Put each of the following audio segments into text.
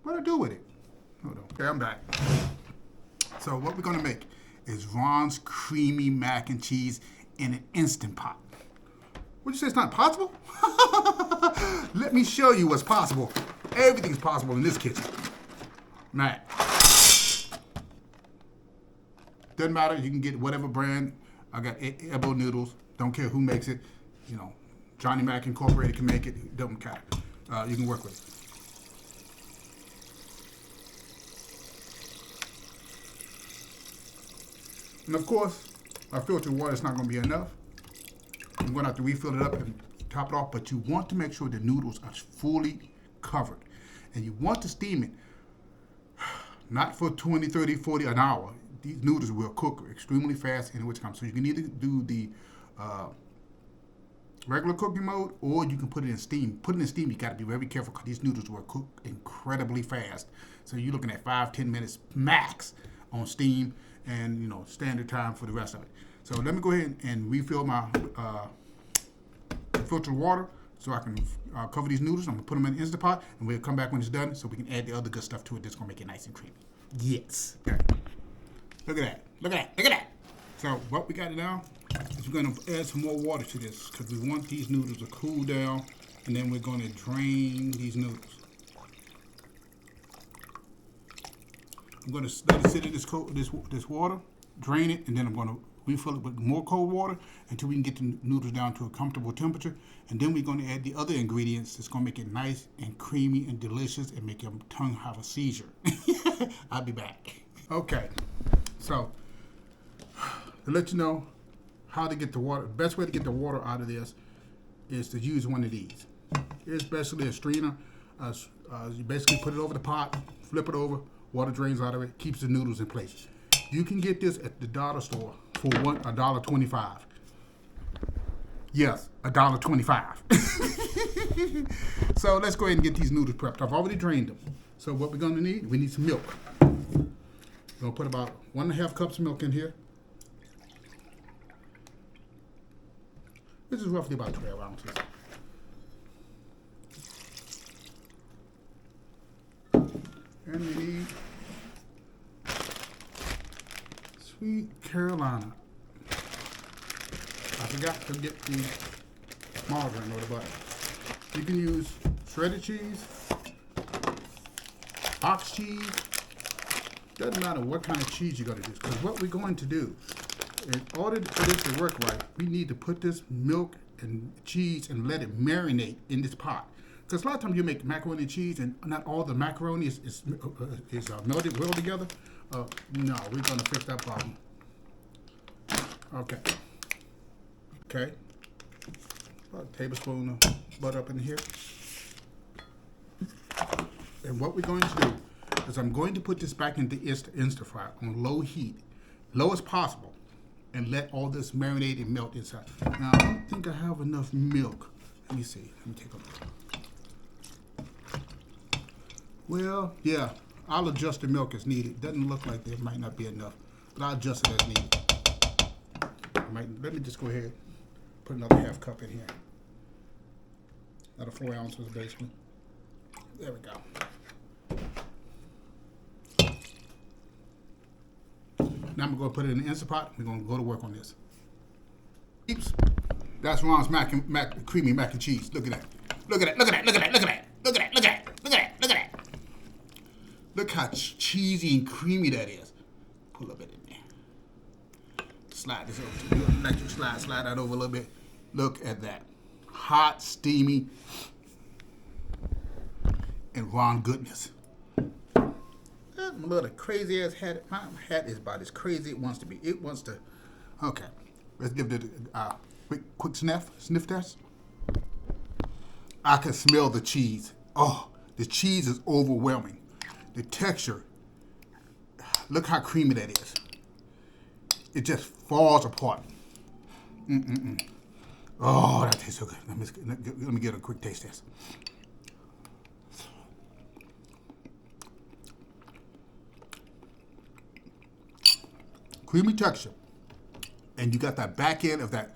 What do I do with it? Hold on. Okay, I'm back. So what we're gonna make is Ron's creamy mac and cheese in an Instant Pot. Would you say it's not possible? Let me show you what's possible. Everything's possible in this kitchen. Man. Doesn't matter, you can get whatever brand. I got elbow noodles, don't care who makes it. You know, Johnny Mac Incorporated can make it, it doesn't matter. You can work with it. And of course, our filtered water is not going to be enough. I'm going to have to refill it up and top it off, but you want to make sure the noodles are fully covered. And you want to steam it, not for 20, 30, 40, an hour. These noodles will cook extremely fast in which time. So you can either do the regular cooking mode, or you can put it in steam. Put it in steam, you got to be very careful because these noodles will cook incredibly fast. So you're looking at 5-10 minutes max on steam, and you know, standard time for the rest of it. So let me go ahead and refill my filtered water so I can cover these noodles. I'm gonna put them in the Instant Pot, and we'll come back when it's done so we can add the other good stuff to it that's gonna make it nice and creamy. Yes. Okay. Look at that. Look at that. Look at that. So what we got now is we're gonna add some more water to this because we want these noodles to cool down, and then we're gonna drain these noodles. I'm going to let it sit in this water, drain it, and then I'm going to refill it with more cold water until we can get the noodles down to a comfortable temperature. And then we're going to add the other ingredients that's going to make it nice and creamy and delicious and make your tongue have a seizure. I'll be back. Okay, so to let you know how to get the water, the best way to get the water out of this is to use one of these. It's basically a strainer. You basically put it over the pot, flip it over, water drains out of it, keeps the noodles in place. You can get this at the dollar store for $1.25. Yes, $1.25. So let's go ahead and get these noodles prepped. I've already drained them. So what we're gonna need, we need some milk. We're gonna put about 1.5 cups of milk in here. This is roughly about 12 ounces. And we need Sweet Carolina. I forgot to get the margarine or the butter. You can use shredded cheese, ox cheese. Doesn't matter what kind of cheese you're going to use, because what we're going to do, in order for this to work right, we need to put this milk and cheese and let it marinate in this pot. Because a lot of times you make macaroni and cheese and not all the macaroni is melted well together. No, we're going to fix that problem. Okay. Okay. About a tablespoon of butter up in here. And what we're going to do is I'm going to put this back into Instant Fry on low heat, low as possible, and let all this marinate and melt inside. Now, I don't think I have enough milk. Let me see. Let me take a look. Well, yeah, I'll adjust the milk as needed. Doesn't look like there might not be enough, but I'll adjust it as needed. Let me just go ahead and put another 1/2 cup in here. Another 4 ounces, basically. There we go. Now I'm going to put it in the Instant Pot. We're going to go to work on this. Peeps, that's Ron's creamy mac and cheese. Look at that. Look at that. Look at that. Look at that. Look at that. Look at that. Look at that. Look at that. Look at that. Look how cheesy and creamy that is. Pull a bit in there. Slide this over to you. Electric slide that over a little bit. Look at that. Hot, steamy, and Ron goodness. That little crazy ass hat. My hat is about as crazy it wants to be. It wants to. Okay. Let's give it a quick sniff test. I can smell the cheese. Oh, the cheese is overwhelming. The texture, look how creamy that is. It just falls apart. Oh, that tastes so good. Let me get a quick taste test. Creamy texture. And you got that back end of that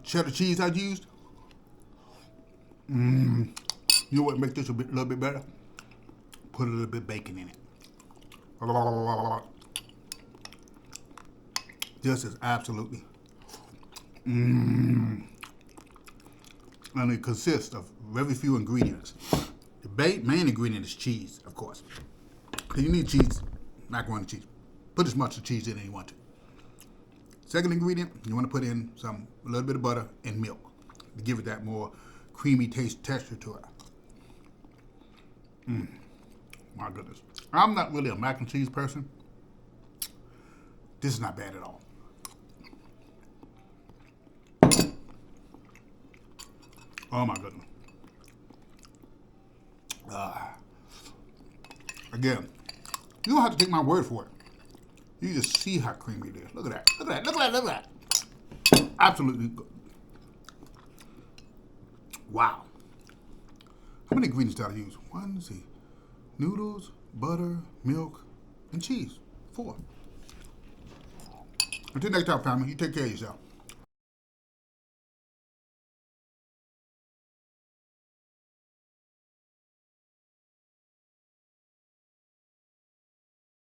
cheddar cheese I used. You know what makes this a little bit better? put a little bit of bacon in it. This is absolutely. And it consists of very few ingredients. The main ingredient is cheese, of course. You need cheese, macaroni cheese. Put as much of cheese in as you want to. Second ingredient, you want to put in a little bit of butter and milk to give it that more creamy texture to it. My goodness. I'm not really a mac and cheese person. This is not bad at all. Oh my goodness. Again, you don't have to take my word for it. You just see how creamy it is. Look at that. Look at that. Look at that. Look at that. Absolutely good. Wow. How many ingredients did I use? 1, let's see. Noodles, butter, milk, and cheese. 4. Until next time, family, you take care of yourself.